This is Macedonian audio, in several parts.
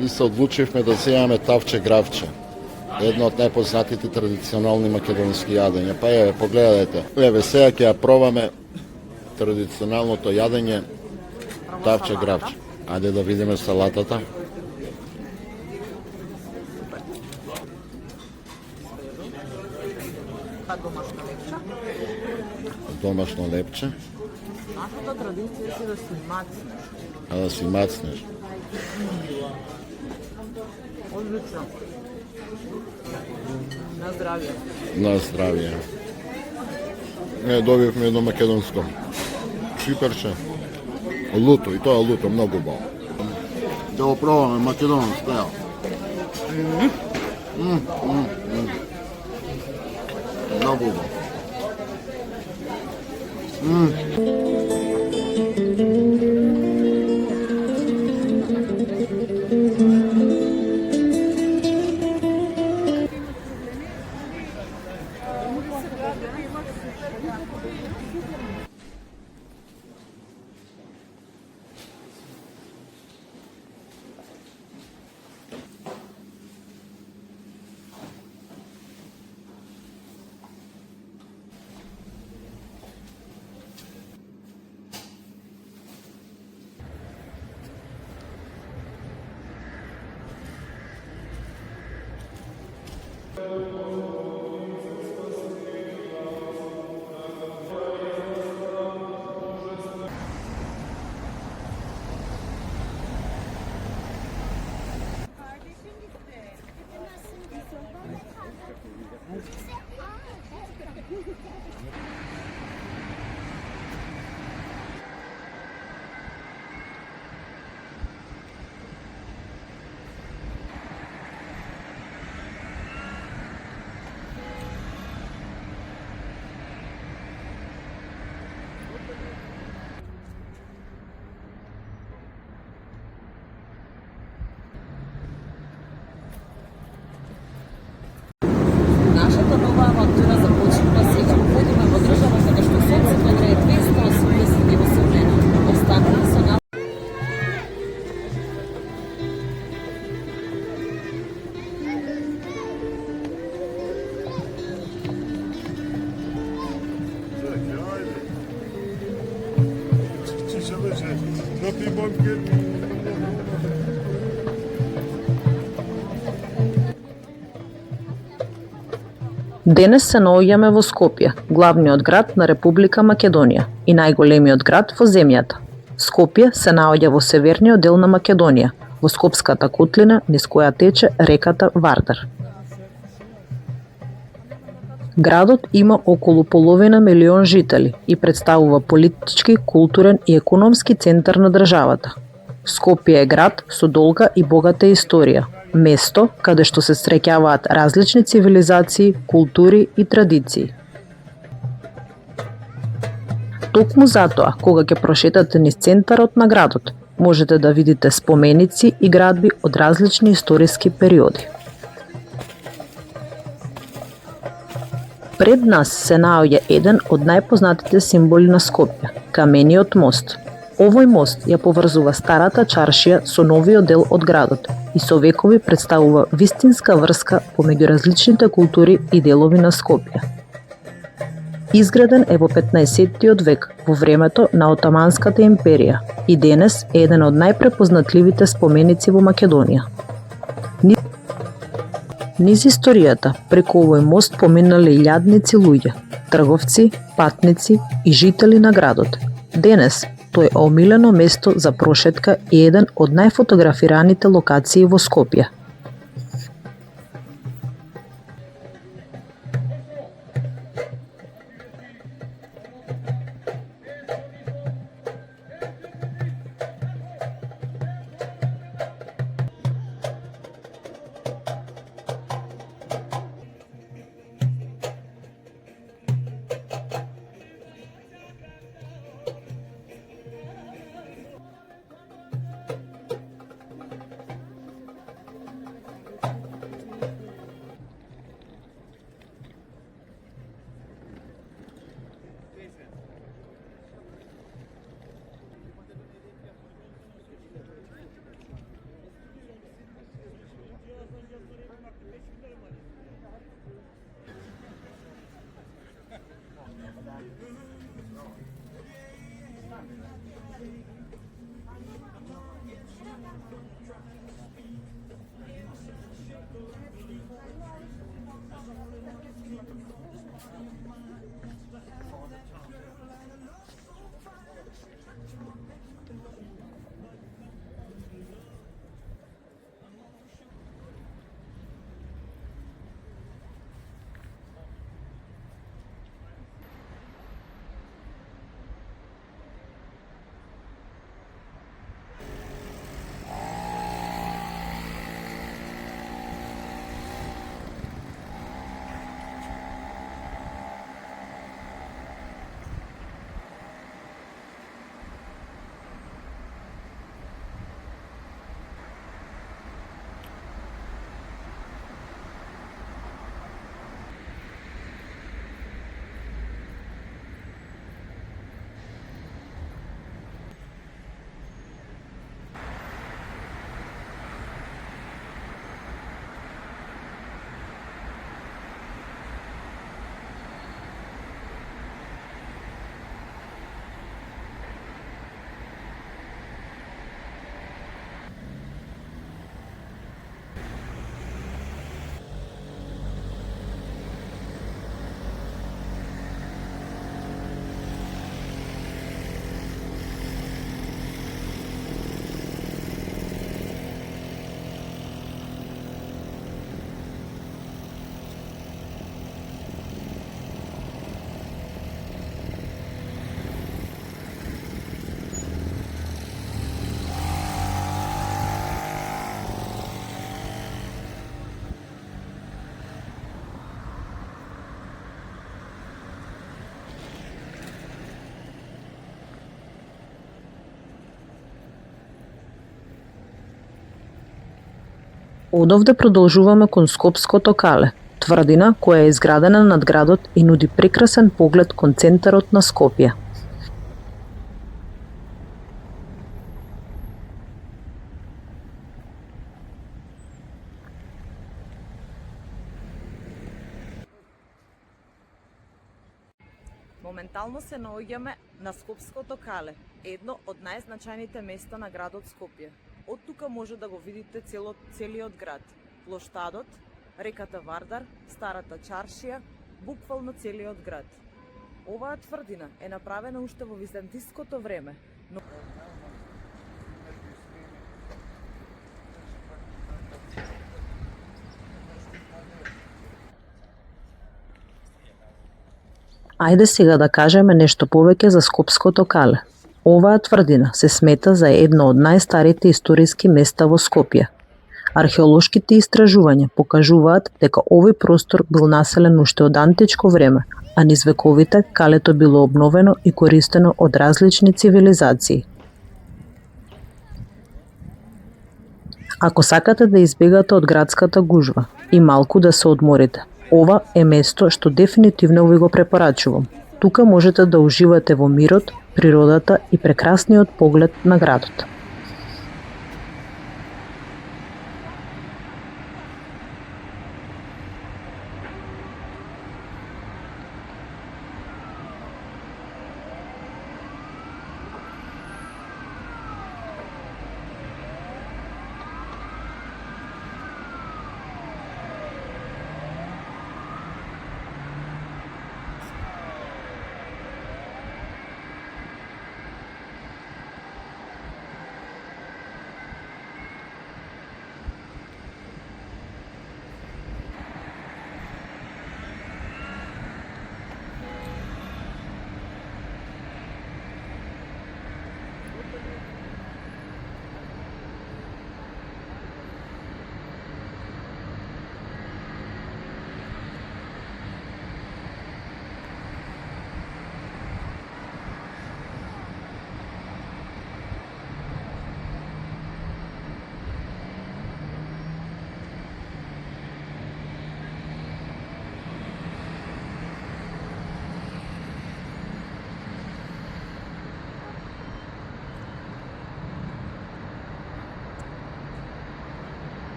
и се одлучивме да земаме тавче гравче. Едно од најпознатите традиционални македонски јадења. Па еве, погледате. Еве, сега ќе ја пробаме традиционалното јадење тавче гравче. Ајде да видиме салатата. Домашно лепче. Нашата традиција е да си мацнеш. А да си мацнеш. Одлично. На здравје. На здравје. Добивме едно македонско чиперче. Луто, и тоа е луто, многу убаво. Да го пробаме македонско, ево. Многу убаво. Нашата нова авантура започнува сега. Ходиме во држава каде што сонцето грее 288 дена. Останете со нас. Денес се наоѓаме во Скопје, главниот град на Република Македонија и најголемиот град во земјата. Скопје се наоѓа во северниот дел на Македонија, во Скопската котлина низ која тече реката Вардар. Градот има околу половина милион жители и представува политички, културен и економски центар на државата. Скопје е град со долга и богата историја, место каде што се среќаваат различни цивилизации, култури и традиции. Токму затоа, кога ќе прошетате низ центарот на градот, можете да видите споменици и градби од различни историски периоди. Пред нас се наоѓа еден од најпознатите символи на Скопје – камениот мост. Овој мост ја поврзува старата чаршија со новиот дел од градот и со векови представува вистинска врска помеѓу различните култури и делови на Скопје. Изграден е во 15-тиот век, во времето на Отоманската империја и денес е еден од најпрепознатливите споменици во Македонија. Низ историјата, преку овој мост поминале илјадници луѓе, трговци, патници и жители на градот. Денес тој е омилено место за прошетка и еден од најфотографираните локации во Скопје. Одовде продолжуваме кон Скопското кале, тврдина која е изградена над градот и нуди прекрасен поглед кон центарот на Скопје. Моментално се наоѓаме на Скопското кале, едно од најзначајните места на градот Скопје. Од тука може да го видите целиот град, плоштадот, реката Вардар, старата чаршија, буквално целиот град. Оваа тврдина е направена уште во византиското време, но Ајде сега да кажеме нешто повеќе за Скопското кале. Оваа тврдина се смета за едно од најстарите историски места во Скопје. Археолошките истражувања покажуваат дека овој простор бил населен уште од античко време, а низ вековите калето било обновено и користено од различни цивилизации. Ако сакате да избегате од градската гужва и малку да се одморите, ова е место што дефинитивно ви го препорачувам. Тука можете да уживате во мирот, природата и прекрасниот поглед на градот.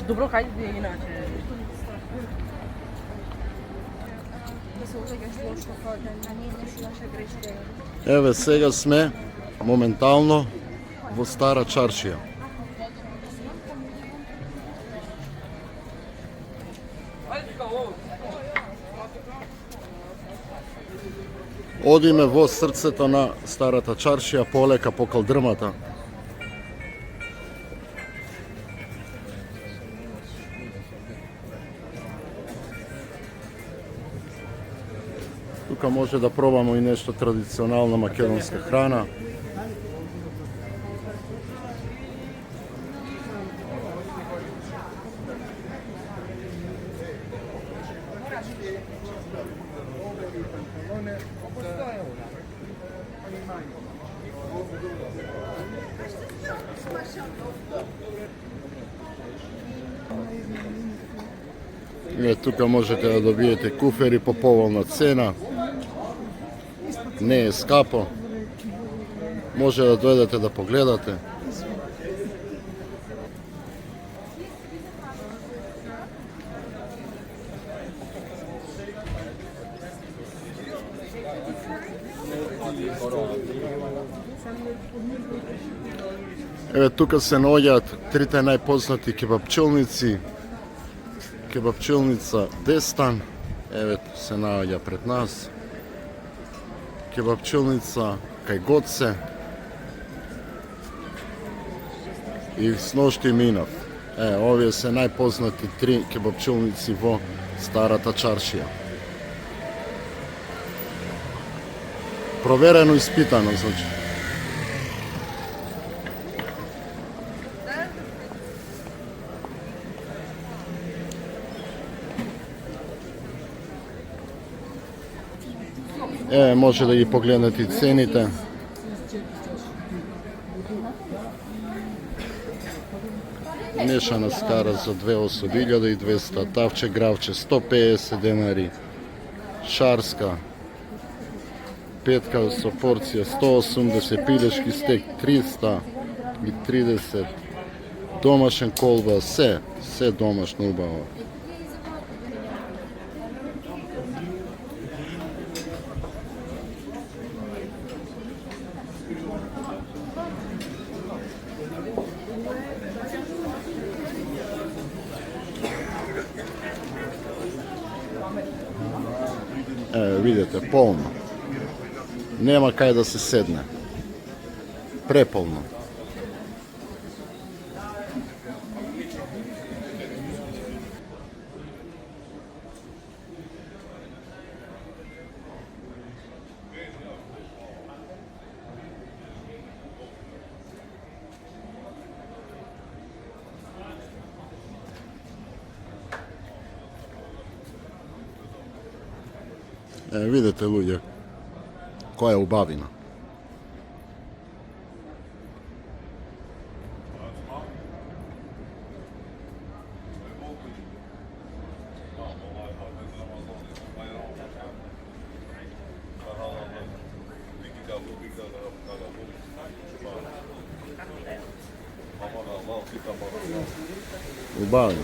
Добро, хајде да иначе. Да се улега лошо, да не е нешто наша грешка. Еве сега сме моментално во Стара Чаршија. Одиме во срцето на Старата Чаршија, полека по калдрмата. Тука може да пробамо и нешто традиционална македонска храна. Тука можете да добиете куфери по поволна цена. Не е скапо. Може да дојдете да погледате. Еве тука се наоѓаат трите најпознати кебапчилници. Кебапчилница Дестан, еве се наоѓа пред нас. Кебапчилница кај Гоце и сношти минав. Овие се најпознати три кебапчилници во Старата Чаршија. Проверено и испитано, значи. Може да ги погледнете и цените. Мешана скара за 2 особи 1200, тавче гравче 150 денари, шарска петка со порција 180, пилешки стек 330, домашен колба, се домашно убаво. Видите, полно. Нема кај да се седне. Преполно. Видите, луѓе, која е убавина. Убавина.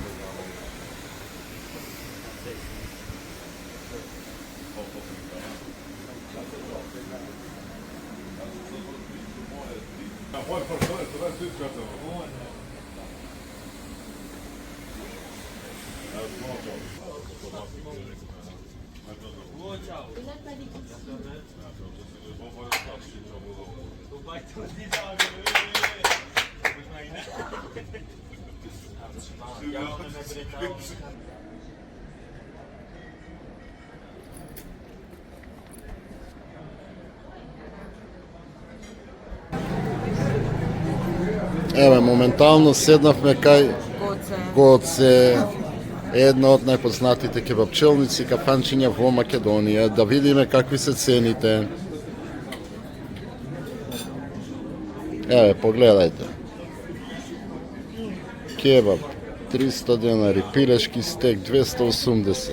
Еве, моментално седнавме кај Гоце, една од најпознатите кебапчилници, кафанчиња во Македонија, да видиме какви се цените. Еве, погледајте. Кебап 300 денари, пилешки стек 280,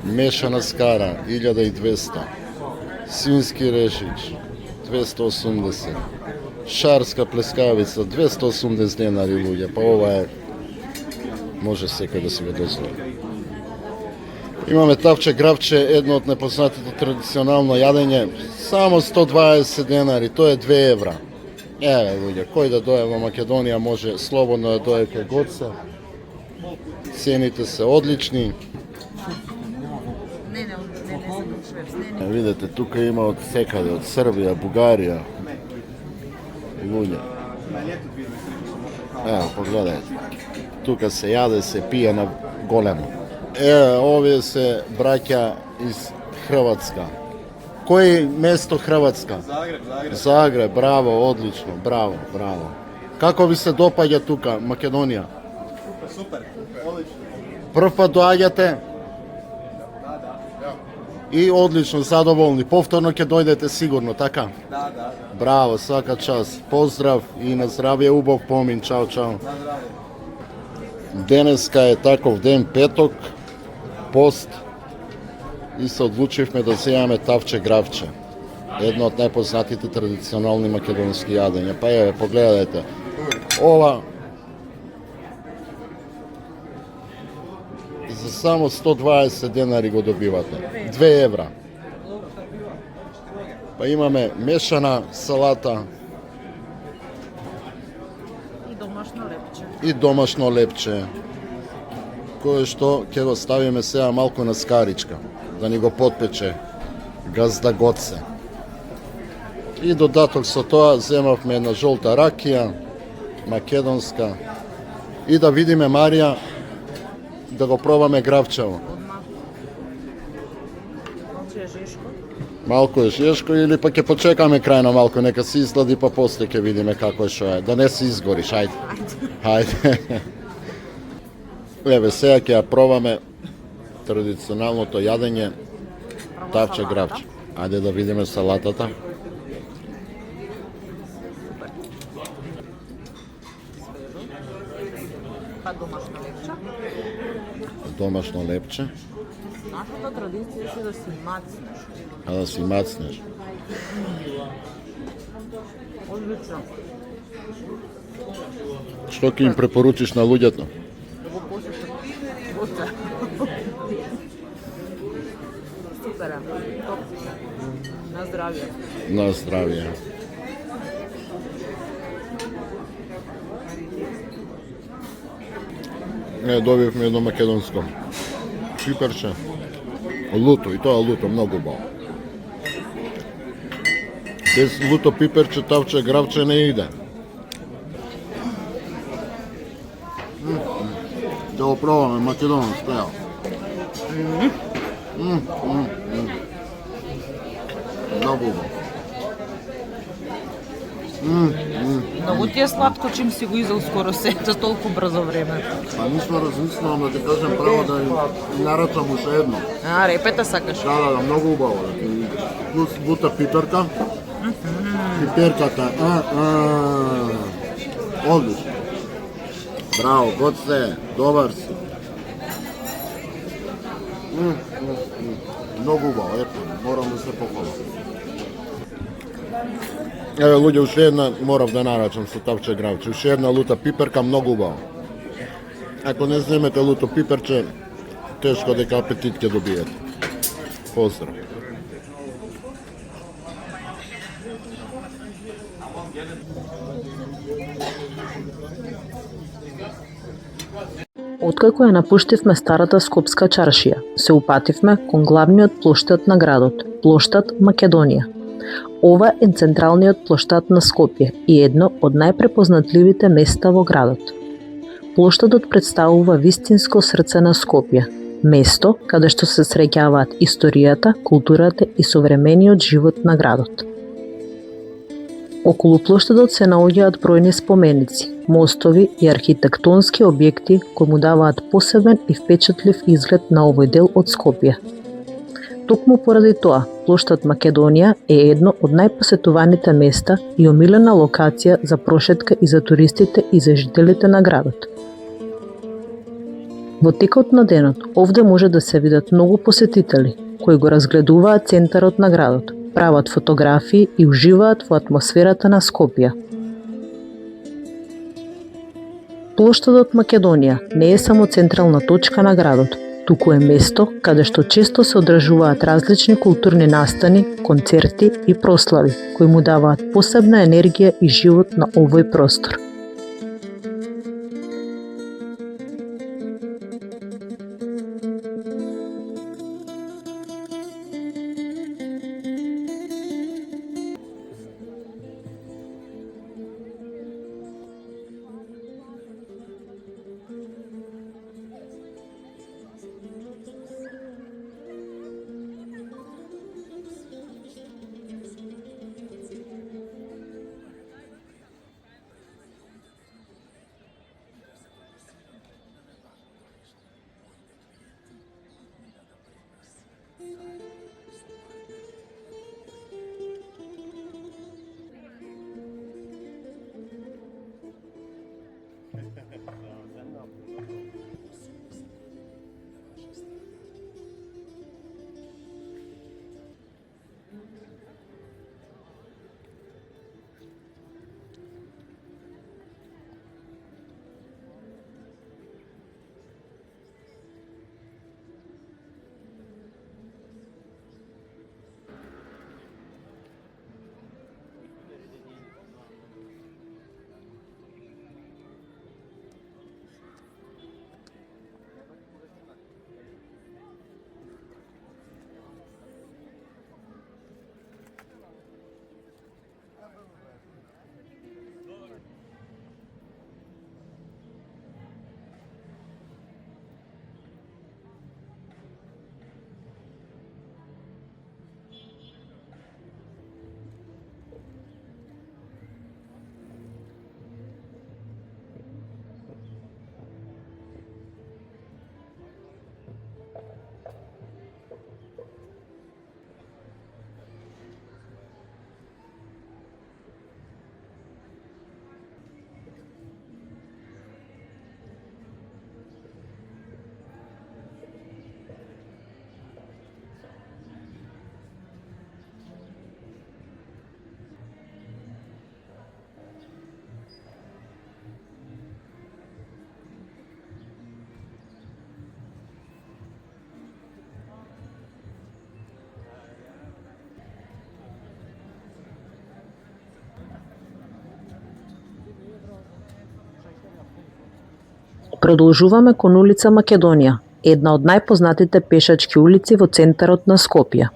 мешана скара 1200, свински решич 280, шарска плескавица 280 денари, луѓе, па ова е може секој да си го дозволи. Имаме тавче гравче, едно од непознатите традиционално јадење, само 120 денари, тоа е 2 евра. Еве луѓе, кој да дое во Македонија може слободно да дое кај Гоце. Цените се одлични. Видете, тука има од секаде, од Србија, Бугарија. Луѓе. Ево, погледајте. Тука се јаде, се пие на големо. Овие се браќа из Хрватска. Кој место Хрватска? Загреб, браво, одлично, браво. Како ви се допаѓа тука, Македонија? Супер, одлично. Прв пат доаѓате? И одлично, задоволни. Повторно ќе дојдете сигурно, така? Да. Браво, свака час. Поздрав и на здравје, убав помин. Чао. Денеска е таков ден, петок, пост, и се одлучивме да земаме тавче гравче. Едно од најпознатите традиционални македонски јадења. Па еве, погледајте. Ова за само 120 денари го добивате. 2 евра. Па имаме мешана салата и домашно лепче, кое што ќе го ставиме сега малку на скаричка, да ни го потпече газда Гоце. И додаток со тоа земавме една жолта ракија, македонска, и да видиме Марија, да го пробаме гравчево. Малку е жешко или па ќе почекаме крајно малку, нека се изглади па после ќе видиме како е што е. Да не се изгориш, ајде. Еве сега ќе ја пробаме традиционалното јадење тавче гравче. Ајде да видиме салатата. Па домашно лепче. Домашно лепче. Нашата традиција е да си мацнеш. А да си мацнеш. Одлично. Што ќе им препоручиш на луѓето? Да го посетат. Гоце. Супер е. Топ. На здравје. На здравје. Добивме едно македонско пиперче. Луто, и тоа луто, многу убаво. Без луто пиперче, тавче, гравче не иде. Да го пробаме македонско, ево. Многу убаво. Многу ти е сладко, чим си го изел скоро се за толку брзо време. А нисмо размислувам да ти кажем право да им нарачам уште едно. А, репета сакаш? Да, многу убаво. Плюс бута пиперка. Пиперката. Одлично. Браво, Гоце, добар си. Многу убаво, ето, морам да се похвалам. Еве луѓе, уште една морав да нарачам со тавче гравче. Уште една лута пиперка, многу убаво. Ако не земете луто пиперче, тешко дека апетит ќе добиете. Поздрав. Откако ја напуштивме старата Скопска чаршија, се упативме кон главниот плоштад на градот, плоштад Македонија. Ова е централниот плоштад на Скопје и едно од најпрепознатливите места во градот. Плоштадот представува вистинско срце на Скопје, место каде што се среќаваат историјата, културата и современиот живот на градот. Околу плоштадот се наоѓаат бројни споменици, мостови и архитектонски објекти кои му даваат посебен и впечатлив изглед на овој дел од Скопје. Токму поради тоа, плоштад Македонија е едно од најпосетуваните места и омилена локација за прошетка и за туристите и за жителите на градот. Во текот на денот, овде може да се видат многу посетители кои го разгледуваат центарот на градот, прават фотографии и уживаат во атмосферата на Скопје. Плоштадот Македонија не е само централна точка на градот, туку е место каде што често се одржуваат различни културни настани, концерти и прослави, кои му даваат посебна енергија и живот на овој простор. Продолжуваме кон улица Македонија, една од најпознатите пешачки улици во центарот на Скопје.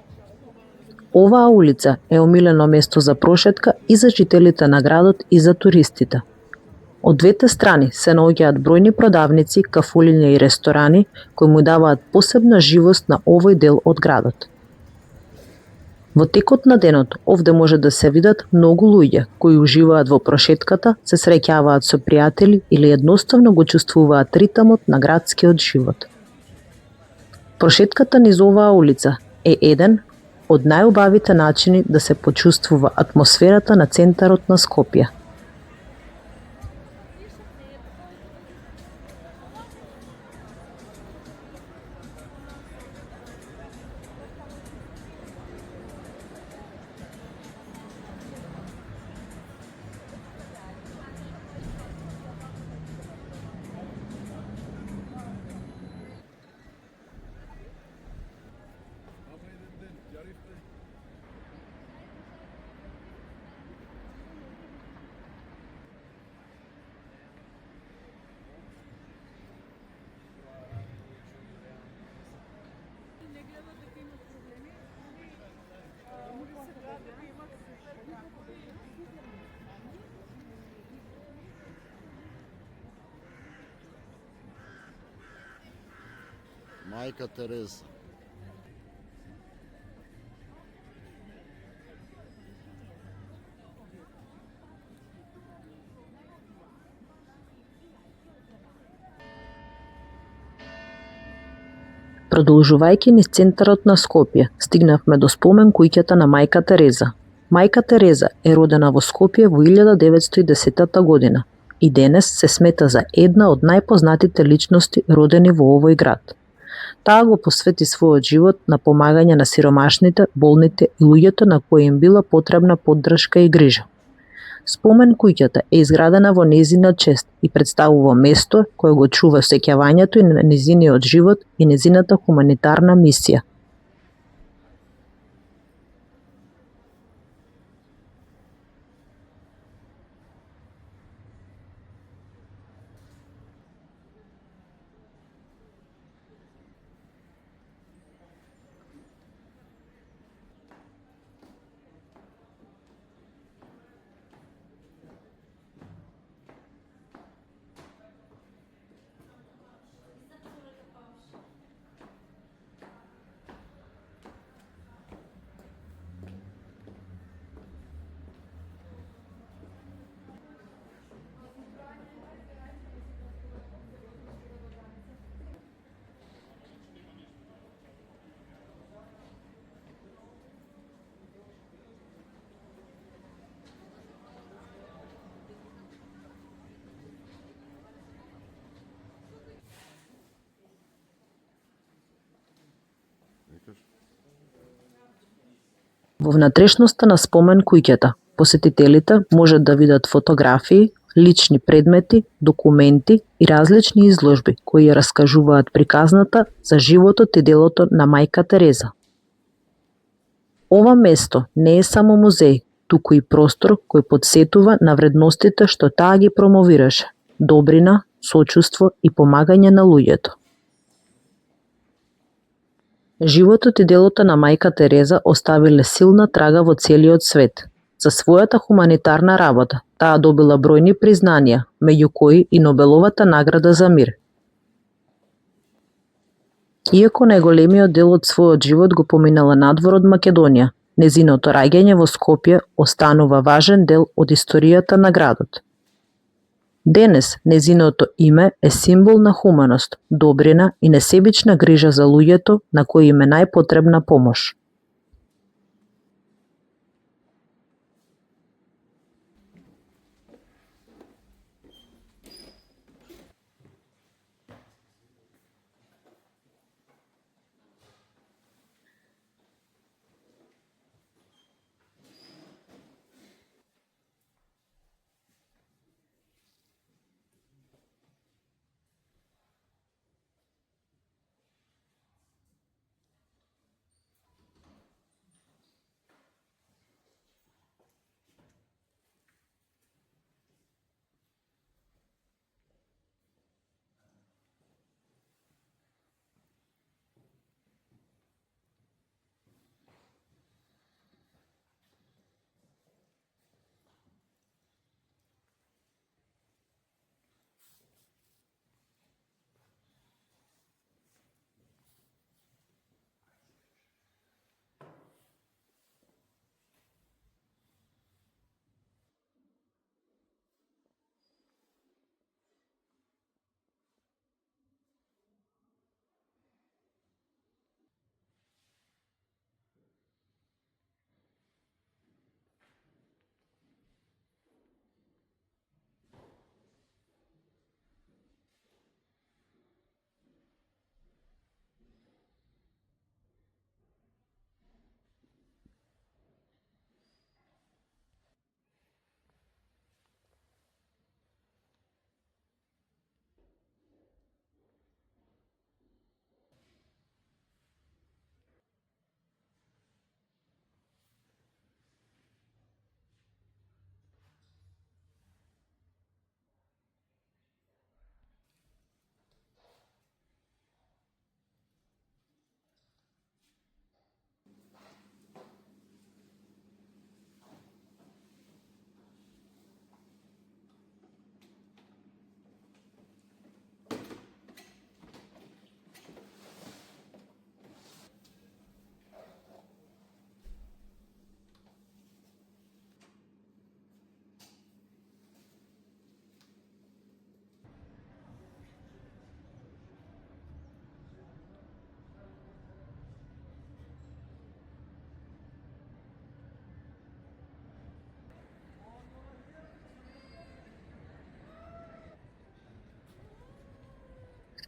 Оваа улица е омилено место за прошетка и за жителите на градот и за туристите. Од двете страни се наоѓаат бројни продавници, кафулиња и ресторани кои му даваат посебна живост на овој дел од градот. Во текот на денот овде може да се видат многу луѓе кои уживаат во прошетката, се среќаваат со пријатели или едноставно го чувствуваат ритмот на градскиот живот. Прошетката низ оваа улица е еден од најубавите начини да се почувствува атмосферата на центарот на Скопје. Мајка Тереза. Продолжувајќи низ центарот на Скопје, стигнавме до спомен куќата на Мајка Тереза. Мајка Тереза е родена во Скопје во 1910 година и денес се смета за една од најпознатите личности родени во овој град. Таа го посвети својот живот на помагање на сиромашните, болните и луѓето на кои им била потребна поддршка и грижа. Спомен куќата е изградена во нејзина чест и представува место кое го чува сеќавањето и на нејзиниот живот и нејзината хуманитарна мисија. Во внатрешноста на спомен куќата, посетителите можат да видат фотографии, лични предмети, документи и различни изложби кои ја раскажуваат приказната за животот и делото на мајка Тереза. Ова место не е само музеј, туку и простор кој потсетува на вредностите што таа ги промовираше: добрина, сочувство и помагање на луѓето. Животот и делото на мајка Тереза оставиле силна трага во целиот свет. За својата хуманитарна работа таа добила бројни признанија, меѓу кои и Нобеловата награда за мир. Иако најголемиот дел од својот живот го поминала надвор од Македонија, нејзиното раѓање во Скопје останува важен дел од историјата на градот. Денес нејзиното име е символ на хуманост, добрина и несебична грижа за луѓето на кои им е најпотребна помош.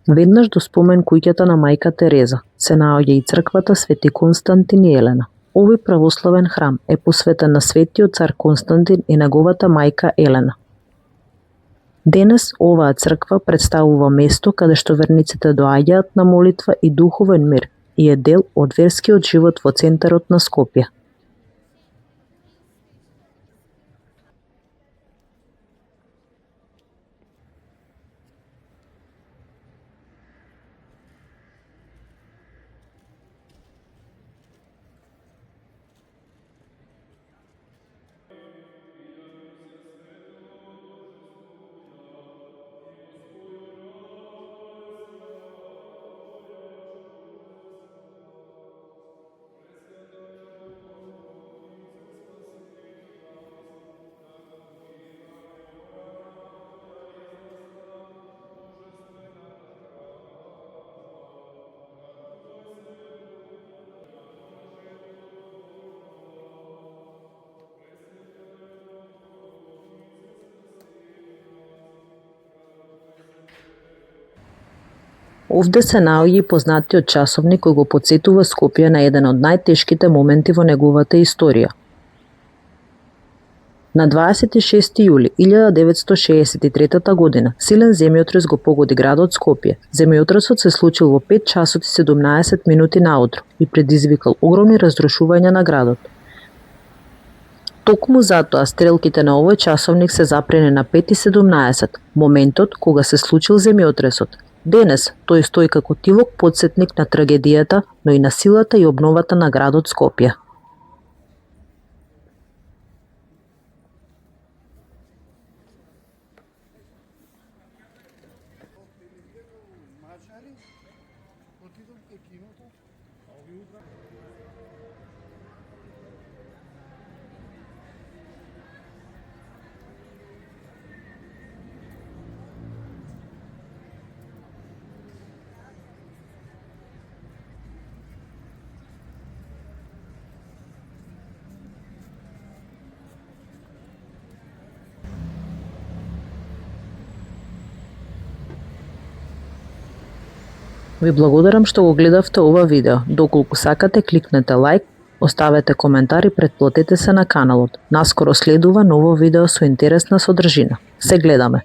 Веднаш до спомен куќата на мајка Тереза се наоѓа и црквата Свети Константин и Елена. Овој православен храм е посветен на светиот цар Константин и неговата мајка Елена. Денес оваа црква представува место каде што верниците доаѓаат на молитва и духовен мир и е дел од верскиот живот во центарот на Скопје. Овде се наоѓа и познатиот часовник кој го потсетува Скопје на еден од најтешките моменти во неговата историја. На 26 јули 1963 година силен земјотрес го погоди градот Скопје. Земјотресот се случил во 5 часот и 17 минути наутро и предизвикал огромни разрушувања на градот. Токму затоа стрелките на овој часовник се запрени на 5:17, моментот кога се случил земјотресот. Денес тој стои како тивок потсетник на трагедијата, но и на силата и обновата на градот Скопје. Ви благодарам што го гледавте ова видео. Доколку сакате, кликнете лайк, оставете коментар и претплатете се на каналот. Наскоро следува ново видео со интересна содржина. Се гледаме!